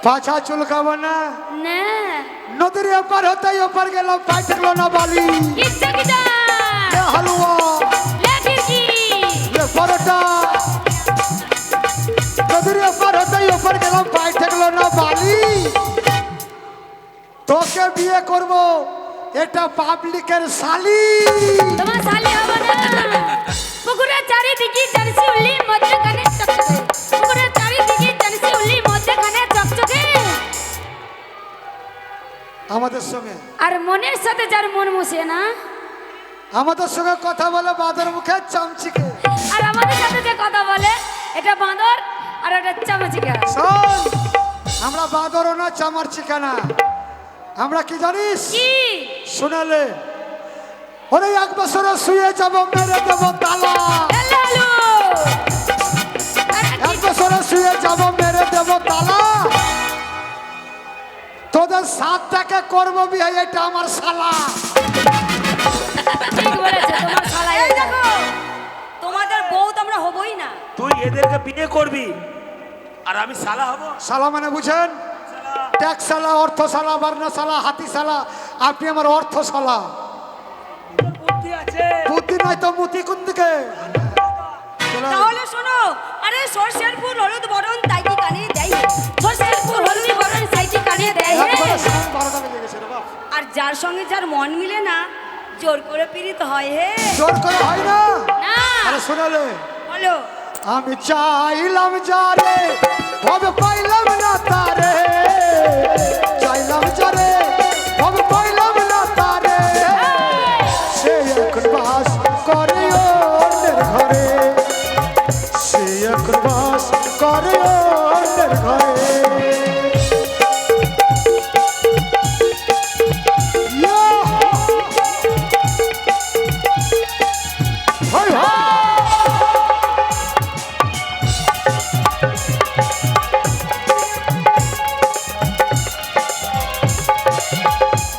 পাছা চুলকাবো না না নদীর এপার হতে ওপার গেলাম পাই ঠেকলো না বালি কিচ্ছা কিটা এ হালুয়া লে খিড়কি এ পরোটা নদীর এপার হতে ওপার গেলাম পাই ঠেকলো না বালি তোকে বিয়ে করব এটা পাবলিকের শালি তোমার শালি হবে না পুকুরের চারিদিকে জার্সি উল্লি মধ্যখানে চকচকে পুকুরের চারিদিকে জার্সি উল্লি মধ্যখানে চকচকে আমাদের সঙ্গে আর মনের সাথে যার মন মুছে না আমাদের সঙ্গে কথা বলে বাঁদর মুখে চামচিকে আর আমাদের সাথে যে কথা বলে এটা বাঁদর আর এটা চামচিকা শোন আমরা বাঁদরও না চামার চিকানা আমরা কি জানিস কি শোনালে ওরে এক বছরে শুয়ে যাব মেরে দেব তালা লালু এক বছরে শুয়ে যাব মেরে দেব তালা তোদের সাতটাকে করবো বিয়ে এটা আমার শালা ঠিক বলেছে তোমার শালা এই দেখো তোমাদের বউ তো আমরা হবই না। তুই এদেরকে বিয়ে করবি আর আমি শালা হব। শালা মানে বুঝেন ট্যাক্স শালা অর্থ শালা বার্না শালা হাতি শালা আপনি আমার অর্থ শালা বুদ্ধি আছে। বুদ্ধি নাই তো মুতি কোন দিকে তাহলে শোনো, আরে সরষের ফুল হলুদ বরণ তাই কি কানে দেয়, সরষের ফুল হলুদ বরণ তাই কি কানে দেয়। একবারে সাউন্ড 12টা বেজে গেছে রে বাপ। আর যার সঙ্গে যার মন মিলে না জোর করে পীড়িত হয় হে। জোর করে হয় না না আরে শোনালে বলো আমি চাইলাম যারে ভবে পাইলাম না তারে চাইলাম যারে ভবে পাইলাম না তারে সে এখন বাস করে অন্যের ঘরে সে এখন বাস করে অন্যের ঘরে ইয়া! হয় হয়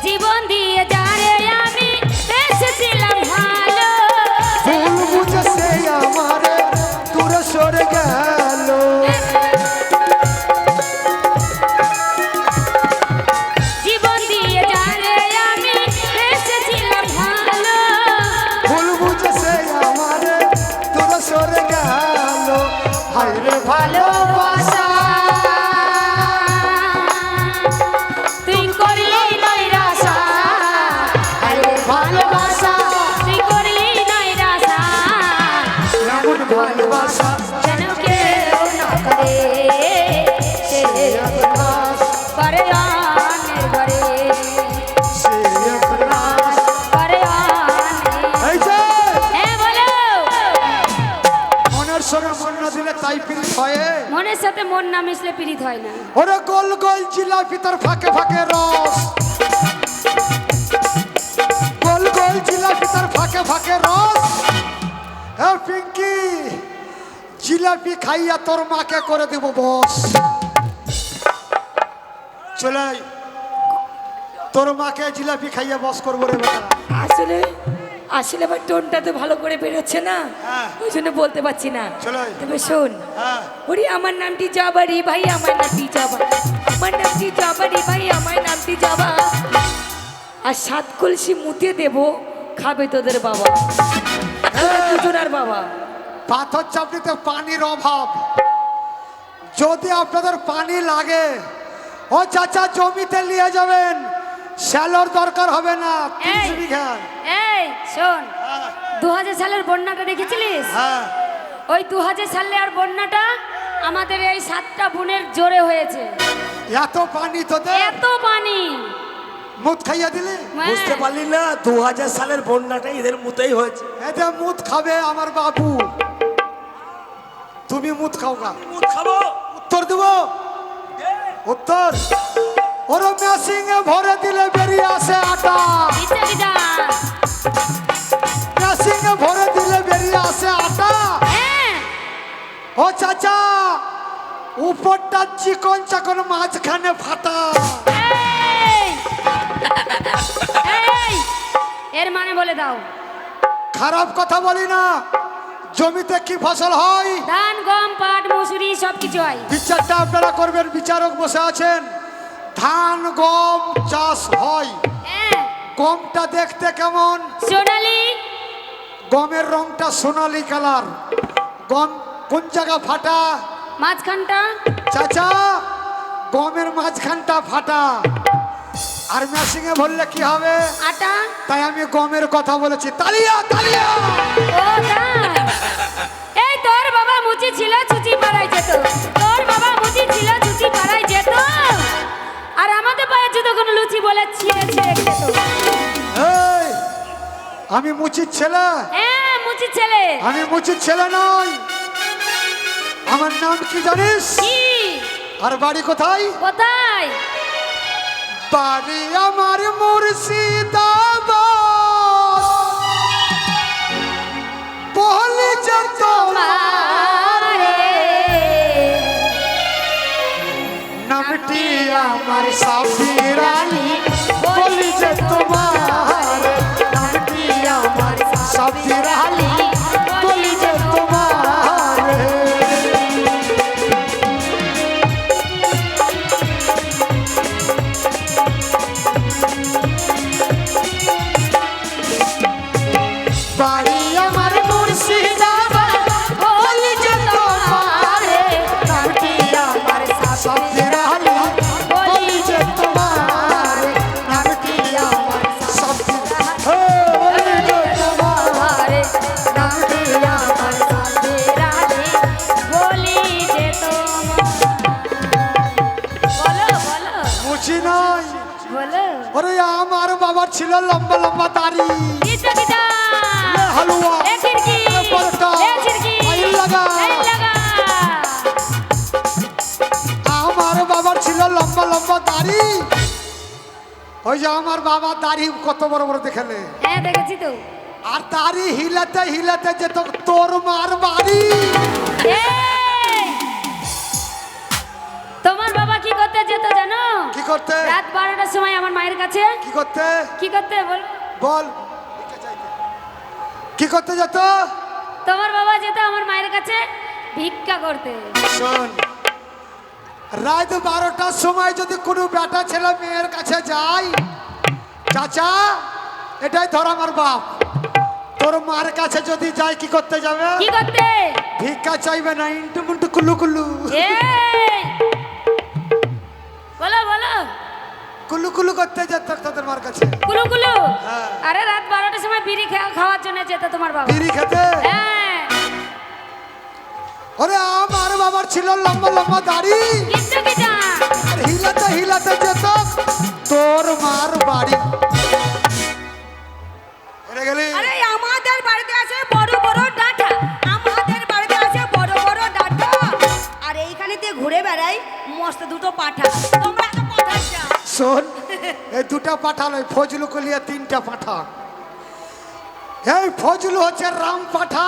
জীবন দিয়ে যারে আমি এসেছিলাম ভালো ভুল বুঝেছে আমারে দূরে সরে গেল জীবন দিয়ে যারে আমি এসেছিলাম ভালো ভুল বুঝেছে আমারে দূরে সরে গেল হায় রে ভালোবাসা তুই করলি নৈরাশা হায় রে ভালোবাসা তুই করলি নৈরাশা এমন ভালোবাসা যেন কেউ না করে সে একনাস করে অন্যের ঘরে সে একনাস করে অন্যের এই যে হ্যাঁ বলো মনের সঙ্গে মন না দিলে তাই পিরিত হয় মনের সাথে মন না মিশলে পীড়িত হয় না ওরে গোল গোল জিলাপি তোর ফাঁকে ফাঁকে রস গোল গোল জিলাপি তোর ফাঁকে ফাঁকে রস এ পিঙ্কি জিলাপি খাইয়া তোর মাকে করে দেব বস চলে আয়। তোর মাকে জিলাপি খাইয়া বস করবো রে বেটা আসলে আসলে আমার টোনটা তো ভালো করে বেরোচ্ছে না, হ্যাঁ। ওই জন্য বলতে পারছি না। চলো। তবে শোন, হ্যাঁ ওরে আমার নামটি জবারি ভাই, আমার নামটি জবা, আমার নামটি জবারি ভাই, আমার নামটি জবা। আর 7 কলসি মুতে দেব, খাবে তোদের বাবা, তোদের দুজনার বাবা। পাথর চাপড়িতে পানির অভাব যদি আপনাদের পানি লাগে ও চাচা জমিতে নিয়ে যাবেন শ্যালোর দরকার হবে না 30 এই। বিঘা এই শোন 2000 সালের বন্যাটা দেখেছিলিস হ্যাঁ ওই 2000 সালে আর বন্যাটা আমাদের এই 7টা বোনের জোরে হয়েছে এত পানি তোদের এত পানি মুত খাইয়া দিলে হ্যাঁ। বুঝতে পারলি না 2000 সালের বন্যাটা এদের মতোই হয়েছে। এতে মুত খাবে আমার বাবু তুমি মুত খাও গা মুখ খাবো। উত্তর দেব উত্তর ওর মেশিং এ ভরে দিলে বেরিয়ে আসে আটা ইচ্ছা কিটা মেশিং এ ভরে দিলে বেরিয়ে আসে আটা হ্যাঁ ও চাচা উপরটা চিকন চাকন মাঝখানে ফাটা এই এই এর মানে বলে দাও খারাপ কথা বলি না জমিতে কি ফসল হয়? ধান গম পাট মসুরি সব কিছু হয়। বিচারটা আপনারা করবেন, বিচারক বসে আছেন। ধান গম চাষ হয়। হ্যাঁ, গমটা দেখতে কেমন? সোনালি। গমের রংটা সোনালী কালার। গম কোন জায়গা ফাটা? মাঝখানটা। চাচা, গমের মাঝখানটা ফাটা। আর মেশিনে ভরলে কি হবে? আটা। তাই আমি গমের কথা বলেছি। তালিয়া তালিয়া। ও তাই। এই তোর বাবা মুচি ছিল ছুচি পাড়ায় যেত। তোর বাবা মুচি ছিল ছুচি পাড়ায় যেত। আর আমাদের পায়ে জুতো কোনো লুচি বলে ছিঁড়ে ছিঁড়ে খেত। এই, আমি মুচির ছেলে? হ্যাঁ, মুচি ছেলে। আমি মুচির ছেলে নই। আমার নাম কি জানিস? কি? আর বাড়ি কোথায়? কোথায়? বাড়ি আমার মুর্শিদাবাদ। বলি যে তোমার নামটি আমার সাফির আলী। বলি যে তোমার নামটি আমার সাফির আলী। বলি যে তোমার বাড়ি আমার মুর্শিদাবাদ। বলি যে তোমার নামটি আমার সাফির আলী। বলি যে তোমার নামটি আমার সাফির। বলি যে তোমার নামটি আমার বলি যে তোমার। বলো বলো মুচি নয়। বলো। ওরে আমার বাবার ছিল লম্বা লম্বা দাড়ি। কিটা কিটা। হালুয়া এ খিড়কি। পরোটা এ খিড়কি। আইল লাগা। এই লাগা। আমার বাবার ছিল লম্বা লম্বা দাড়ি। ওই যে আমার বাবার দাড়ি কত বড় বড় দেখেলে। হ্যাঁ, দেখেছি তো। আর দাড়ি হিলাতে হিলাতে যেত তোর মার বাড়ি। এই, তোমার বাবা কি করতে যেত জানো? কি করতে? রাত 12টার সময় আমার মায়ের কাছে। কি করতে? কি করতে বল? বল। কি করতে যেত? তোমার বাবা যেত আমার মায়ের কাছে ভিক্ষা করতে। শোন, রাত 12টার সময় যদি কোনো বেটা ছেলে মেয়ের কাছে যায়, চাচা এটাই ধর আমার বাপ, তোর মার কাছে যদি যায় কি করতে যাবে? কি করতে? ভিক্ষা চাইবে না, ইন্টু মুন্টু কুল্লু কুল্লু। এই, বলো বলো। কুল্লু কুল্লু করতে যেত তোদের মার কাছে। কুলু কুলু। হ্যাঁ। আরে রাত 12টার সময় বিড়ি খাওয়ার জন্য যেত তোমার বাবা। বিড়ি খেতে? হ্যাঁ। ওরে আমার বাবার ছিল লম্বা লম্বা দাড়ি। কিচ্ছু কিটা। আর হিলাতে হিলাতে যেত তোর মার বাড়ি। এরে গেলি? আরে আমাদের বাড়িতে আছে বড় বড় ডাঁটা। আমাদের বাড়িতে আছে বড় বড় ডাঁটা। আর এইখানেতে ঘুরে বেড়াই মস্ত দুটো পাঠা। তোমরা তো পাঠা চাও। শোন, এই দুটা পাঠা নয়, ফজলু কলিয়া 3টা পাঠা। এই ফজলু হচ্ছে রাম পাঠা,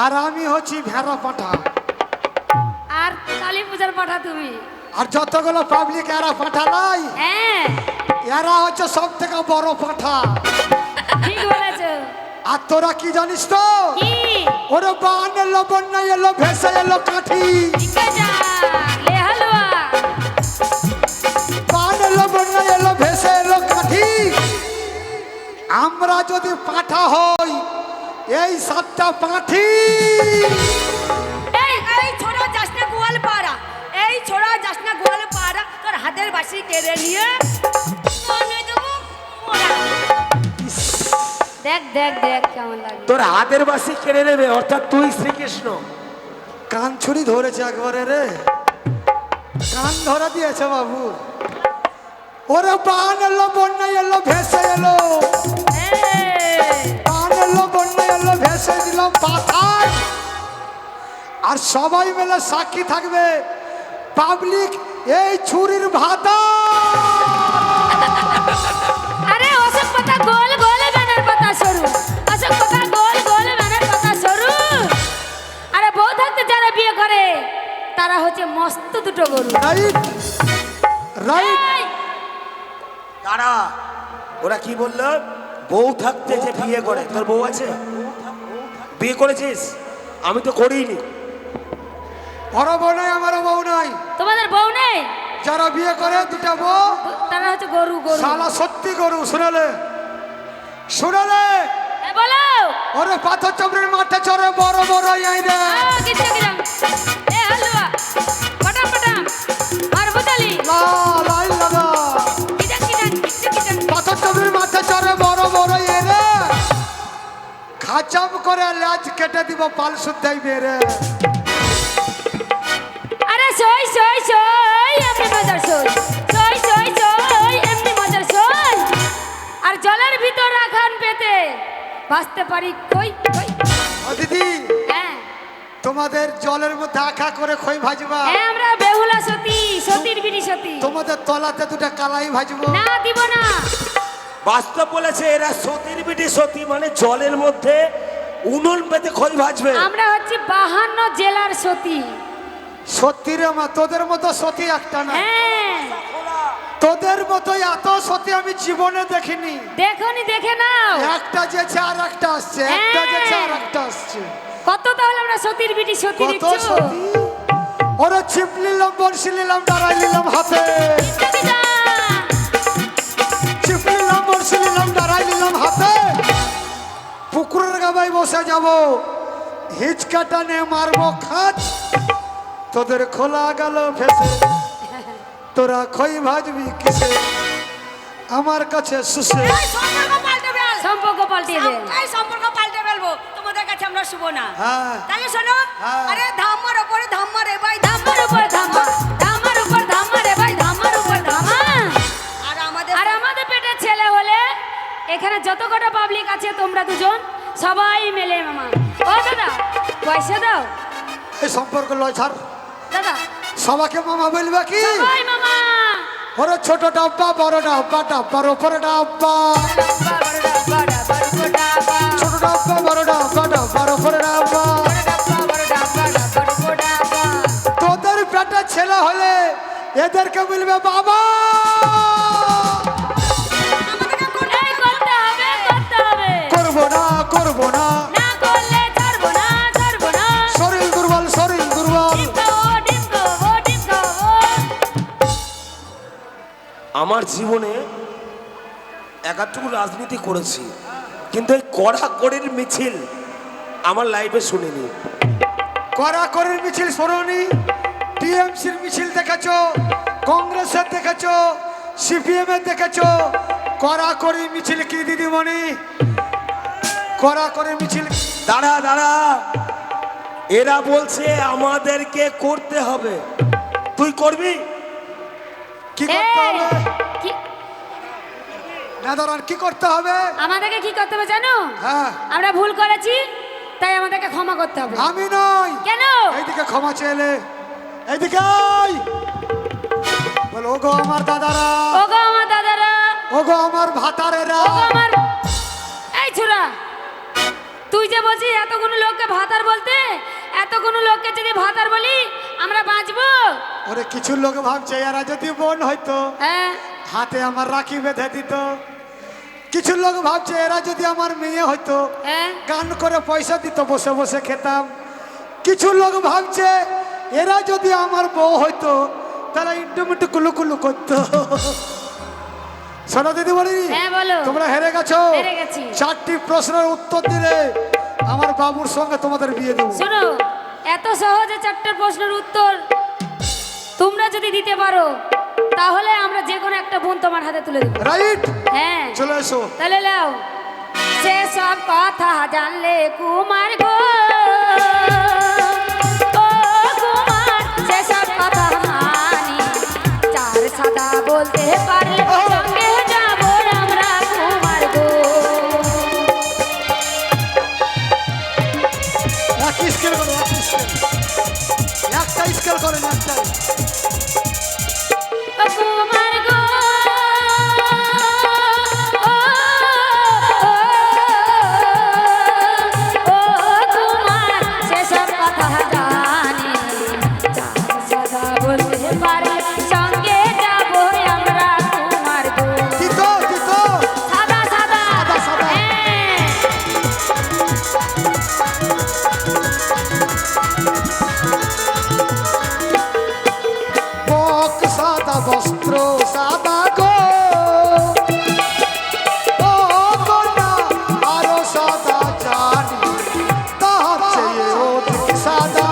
আর আমি হচ্ছি ভেড়া পাঠা। আর কালী পূজার পাঠা তুমি। আর যতগুলো পাবলিক এরা পাঠা নাই, হ্যাঁ, এরা হচ্ছে সব থেকে বড় পাঠা। ঠিক বলেছো। আর তোরা কি জানিস তো? কি? ওরে বান এলো, বন্যা এলো, ভেসে এলো কাঠি। ঠিক আছে। লে হালুয়া। বান এলো, বন্যা এলো, ভেসে এলো কাঠি। আমরা যদি পাঠা হই এই 7টা পাঠি। এই ছোড়া যাস না গোয়ালপাড়া। এই ছোড়া যাস না গোয়ালপাড়া। তোর হাতের বাসি কেড়ে নিয়ে মনে দেবো মোরা। দেখ দেখ দেখ কেমন লাগে। তোর হাতের বাসি কেড়ে নেবে, অর্থাৎ তুই শ্রীকৃষ্ণ। কান ছুরি ধরেছে একবারে রে, কান ধরা দিয়েছে বাবু। ওরে বান এলো, বন্যা এলো, ভেসে এলো। বান এলো, বন্যা এলো, ভেসে দিলাম পাথার। আর সবাই মিলে সাক্ষী থাকবে, পাবলিক এই ছুরির ভাতা। আরে অশোক পাতা গোল গোল ব্যানার পাতা সরু। অশোক পাতা গোল গোল ব্যানার পাতা সরু। আরে বউ থাকতে যারা বিয়ে করে তারা হচ্ছে মস্ত দুটো গরু। Right right. এই, দাঁড়া, ওরা কি বললো? বউ থাকতে যে বিয়ে করে, তোর বউ আছে? বিয়ে করেছিস? আমি তো করিনি। ওর বউ নাই, আমারও বউ নাই। তোমাদের বউ নেই? যারা বিয়ে করে দুটা বউ, তারা হচ্ছে গরু গরু। শালা সত্যি গরু। শুনালে শুনালে বলো। ওরে পাথর চামড়ির মাঠে চড়ে বড় বড় এই রে। কিচ্ছু কিরাম। এ হালুয়া পটাম পটাম আর বুতালি লা লাই লাগা কিটাং কিটাং কিচ্ছু কিটাং। পাথর চামড়ির মাঠে চড়ে বড় বড় এই রে। খাচাম করে লাজ কেটে দিব পাল শুদ্ধাই বেরে। আরে সই সই সই এমনি মজার সই। সই সই সই এমনি মজার সই। আর জলের ভিতর রাখান পেতে বাঁচতে পারি কই কই। ও দিদি, হ্যাঁ তোমাদের জলের মধ্যে আখা করে খই ভাজবা। হ্যাঁ আমরা বেহুলা সতী, সতীর বিড়ি সতী। তোমাদের তলাতে দুটা কালাই ভাজবো। না দিব না। বাস্তব বলেছে এরা সতীর বিটি। সতী মানে জলের মধ্যে উনুন পেতে খই ভাজবে। আমরা হচ্ছে 52 জেলার সতী। সত্যি রে মা, তোদের মতো সতী একটা না। হ্যাঁ তোদের মতো এত সতী আমি জীবনে দেখিনি। দেখনি, দেখে নাও। একটা যেছে আর একটা আসছে, একটা যেছে আর একটা আসছে। কত তাহলে আমরা সতীর বিটি সতী কত দেখছো? সতী! ওরে ছিপ নিলাম, বড়শি নিলাম, দাঁড়াই নিলাম হাতে। ছিপ নিলাম, বড়শি নিলাম, দাঁড়াই নিলাম হাতে। পুকুরের গাবাই বসে যাব, হিচকাটা নে মারবো খাচ। তোদের খোলা গেল ফেসে, তোরা খই ভাজবি কিসে? আমার কাছে সুসে। এই সম্পর্ক পাল্টে ফেল। সম্পর্ক পাল্টে দে। এই সম্পর্ক পাল্টে ফেলবো, তোমাদের কাছে আমরা শুভ না। হ্যাঁ। তাহলে শোনো, হ্যাঁ। আরে ধাম্মার ওপরে ধাম্মা রে ভাই, ধামার উপর ধামা, ধামার উপর ধামা রে ভাই, ধামার উপর ধামা। আর আমাদের আর আমাদের পেটের ছেলে হলে এখানে যত কটা পাবলিক আছে তোমরা দুজন সবাই মেলে মামা। ও দাদা পয়সা দাও। এই সম্পর্ক লয় ছাড়। দাদা সবাকে মামা বলবে কি? সবাই মামা। ওরে ছোট ডাব্বা, বড় ডাব্বা, ডাব্বার ওপরে ডাব্বা। ছোট ডাব্বা, বড় ডাব্বা, ডাব্বার ওপরে ডাব্বা। তোদের পেটে ছেলে হলে এদেরকে বলবে বাবা। এই করতে হবে, করতে হবে। করবো না, করবো না। না করলে ছাড়বো না, ছাড়বো না। শরীর দুর্বল, শরীর দুর্বল। ডিঙ্কো, ও ডিঙ্কো, ও। আমার জীবনে একাটুকু রাজনীতি করেছি, কিন্তু এই কড়াকড়ির মিছিল আমার লাইফে শুনিনি। কড়াকড়ির মিছিল শোনি, টিএমসির মিছিল দেখেছো, কংগ্রেসের দেখেছো, সিপিএম এর দেখেছো। কড়াকড়ি মিছিল কি দিদিমণি? কড়াকড়ি মিছিল। দাঁড়া দাঁড়া, এরা বলছে আমাদেরকে করতে হবে, তুই করবি? কি করতে এই, হবে? কি- না দাঁড়ান, কি করতে হবে? আমাদেরকে কি করতে হবে জানো? হ্যাঁ, আমরা ভুল করেছি, তাই আমাদেরকে ক্ষমা করতে হবে। আমি নই। কেন? এইদিকে ক্ষমা চেলে, এইদিকে আয়। বল, ওগো আমার দাদারা, ওগো আমার দাদারা, ওগো আমার ভাতারেরা। ওগো আমার। এই ছোড়া, তুই যে বলছিস এতগুলো লোককে ভাতার বলতে, এতগুলো লোককে যদি ভাতার বলি আমরা বাঁচবো? ওরে কিছু লোক ভাবছে এরা যদি বোন হয়তো হ্যাঁ হাতে আমার রাখি বেঁধে দিত। কিছু লোক ভাবছে এরা যদি আমার মেয়ে হয়তো হ্যাঁ গান করে পয়সা দিত, বসে বসে খেতাম। কিছু লোক ভাবছে এরা যদি আমার বউ হয়তো তারা ইন্টুমিটু কুলু কুলু করতো। শোনো দিদি বলি, হ্যাঁ বলো। তোমরা হেরে গেছো। হেরে গেছি। 4টি প্রশ্নের উত্তর দিলে আমার বাবুর সঙ্গে তোমাদের বিয়ে দেবো। শোনো, এত সহজে 4টা প্রশ্নের উত্তর তোমরা যদি দিতে পারো তাহলে আমরা যে কোনো একটা বোন তোমার হাতে তুলে দেবো। রাইট, হ্যাঁ চলে এসো। তাহলে লাও। সেসব কথা জানলে কুমার গো, ও কুমার, সেসব কথা মানি। চার সাদা বলতে পারলে সঙ্গে যাবো আমরা কুমার গো। এক স্কেল করো, এক স্কেল। একটা স্কেল করেন, একটা। ও কুমার গো, ও কুমার, সেসব কথা জানি। চার সাদা বলতে পারলে সঙ্গে যাবো আমরা কুমার গো। দিতো, দিতো। সাদা সাদা সাদা, সাদা। হ্যাঁ। বস্ত্র সাদা গো ও কন্যা আরো সাদা জানি তার চেয়ে অধিক সাদা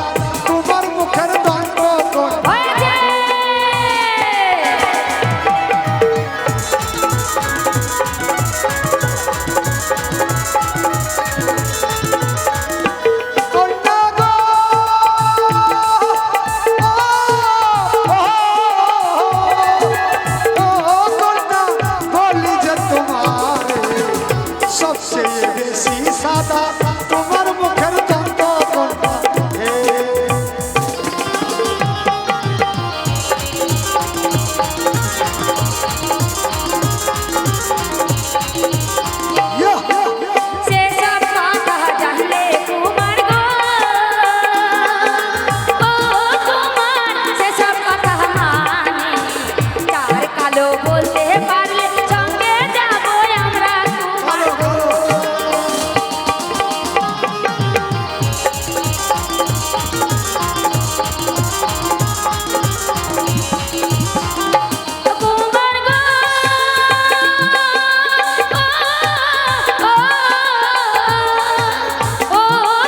তোমার মুখের দণ্ড কন্যা হয়েছে। কন্যা গো ও কন্যা বলি যে তোমার সবচেয়ে বেশি সাদা তোমার মুখের দণ্ড কন্যা হে সেসব কথা জানলে কুমার গো, ও কুমার সেসব কথা মানে, চার কালো বলতে পারলে সঙ্গে যাবো আমরা কুমার গো। কুমার গো, ও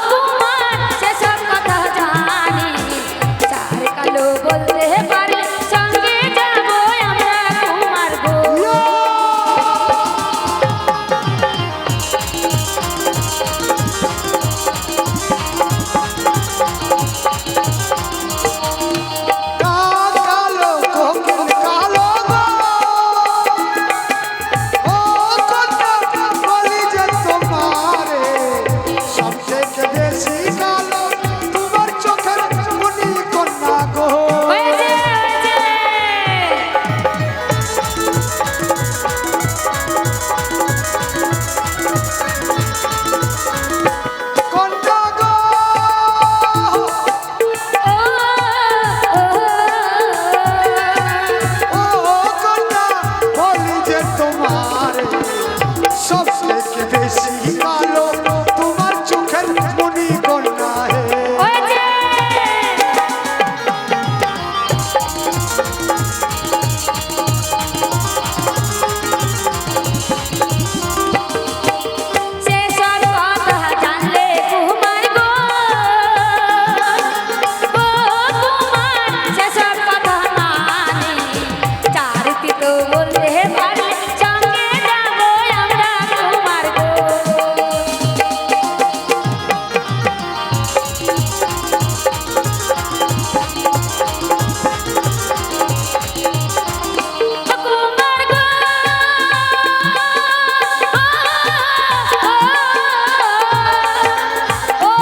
কুমার সেসব কথা জানি, চার কালো বলতে পারলে সঙ্গে যাবো আমরা কুমার গো। কালো কোকিল কালো গো ও কন্যা বলি যে তোমারে সবচেয়ে বেশি কালো তোমার চোখের মনি কন্যা গো হয়েছে, হয়েছে। কন্যা গো ও কন্যা বলি যে তোমারে সবচেয়ে বেশি কালো তোমার চোখের মনি কন্যা হে হয়েছে। সেসব কথা জানলে কুমার গো, ও কুমার সেসব কথা মানে, চার তিতো বলতে পারলে সঙ্গে যাবো আমরা কুমার গো। কুমার গো, ও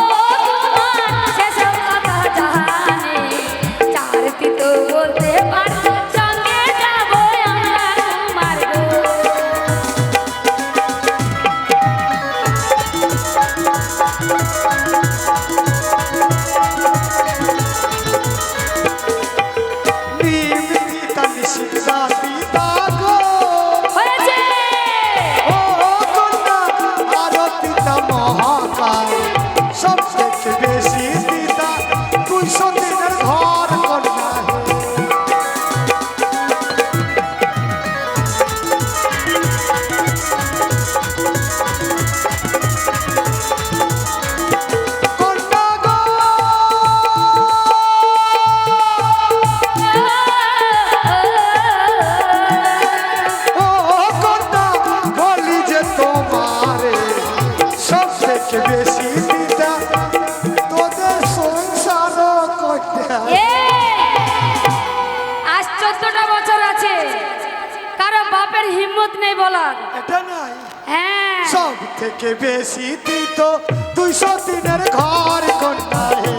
কুমার সেসব কথা জানে, চার তিতো বলতে পারলে সঙ্গে যাবো আমরা কুমার গো। নিমিতা নিশিতা পিতা গো হয়েছে। ও কন্যা আরো পিতা মহাকাল সবচেয়ে বেশি পিতা 200 দিনের ঘর কন্যা হে কন্যা গো ও কন্যা বলি যে তোমারে সবচেয়ে বেশি পিতা তোদের সংসার কন্যা এ, আজ 14টা বছর আছে, কারো বাপের হিম্মত নেই বলার। এটা নাই হ্যাঁ, সব থেকে বেশি দিত 200 দিনের ঘর কন্যা হে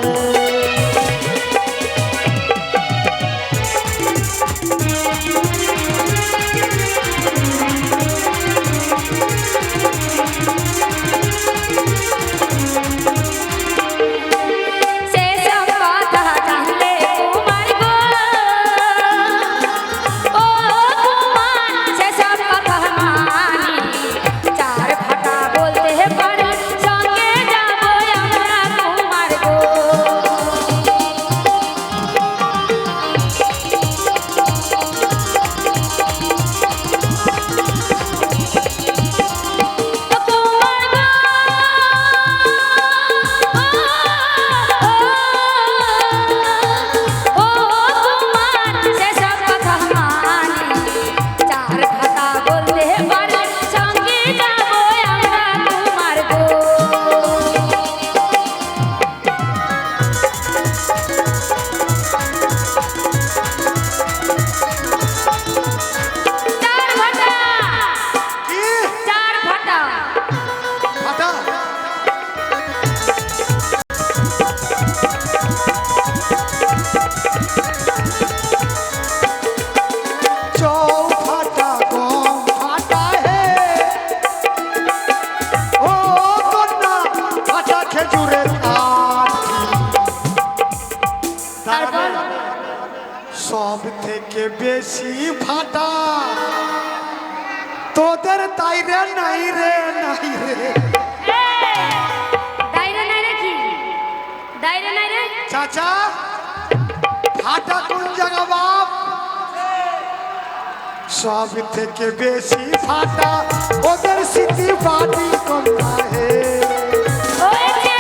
সেসব কথা জানলে কুমার গো, ও কুমার সেসব কথা মানি, চার ফাটা বলতে পারলে সঙ্গে যাবো আমরা কুমার গো। ফাটা তোদের তাই রে নাই রে নাই রে দাইরে নাই রে কি দাইরে নাই রে চাচা ফাটা কোন জায়গা বাপ সব থেকে বেশি ফাটা ওদের স্মৃতি বাটি কোনটা হে ওই যে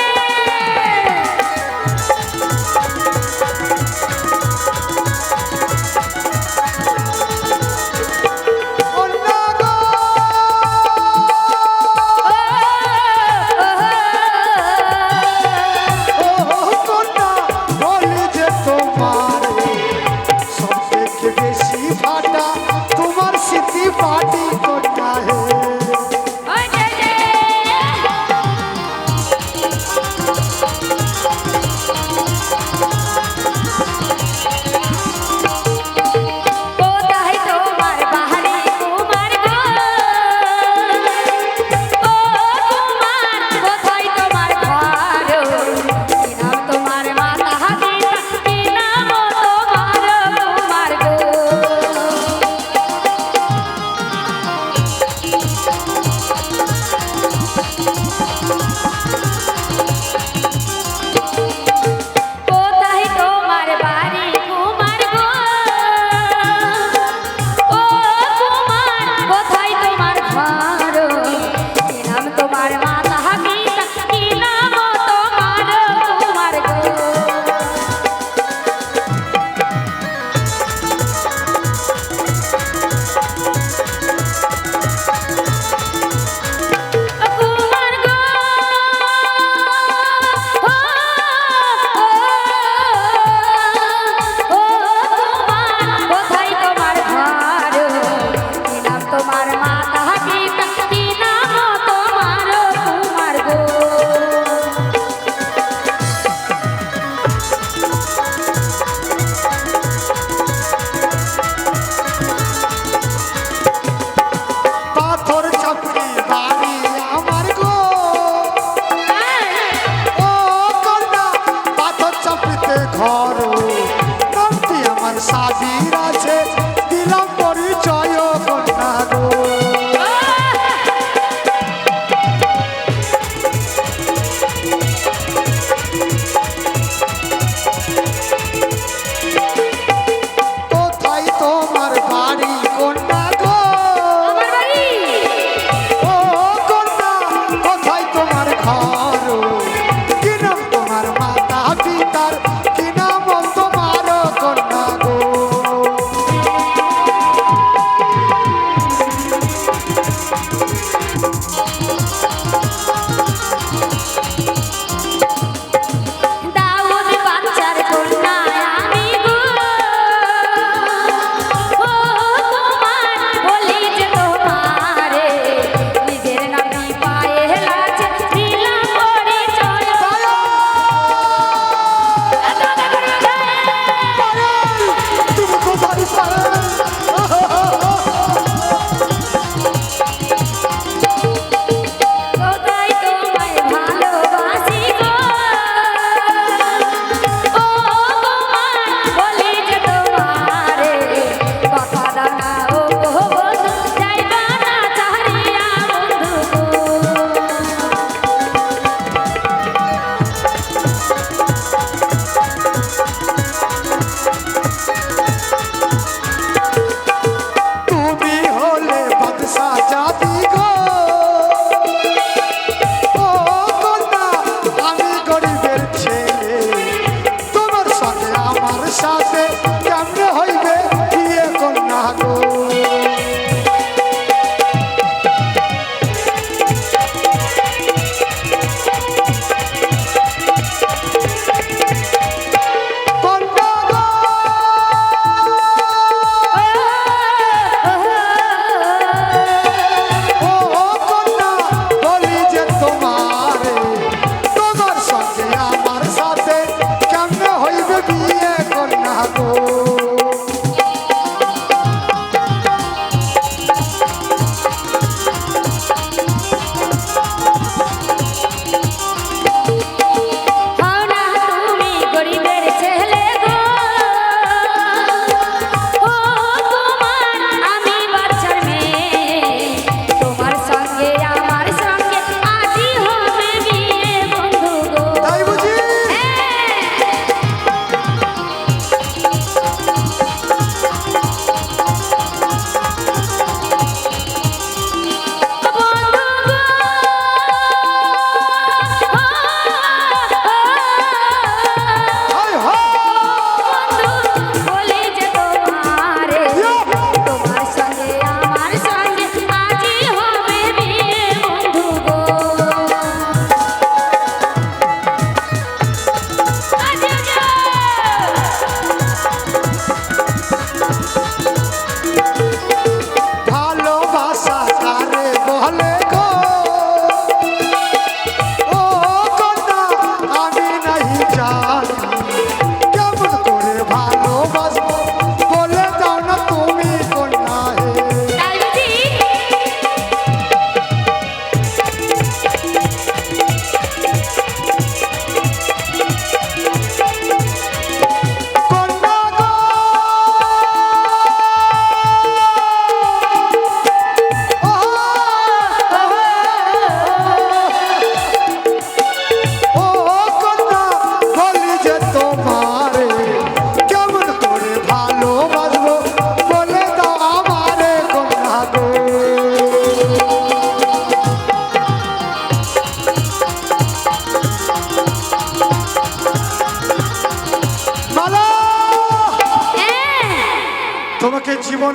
তোমার স্মৃতি পাটি কোনটা হে ওই যে কোথায় তোমার বাহারি কুমার গো ও কুমার কোথায় তোমার ঘর কি নাম তোমার মাতা হাতিটা কি নাম তোমার কুমার গো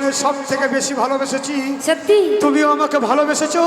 জীবনে সব থেকে বেশি ভালোবেসেছি সত্যি তুমিও আমাকে ভালোবেসেছো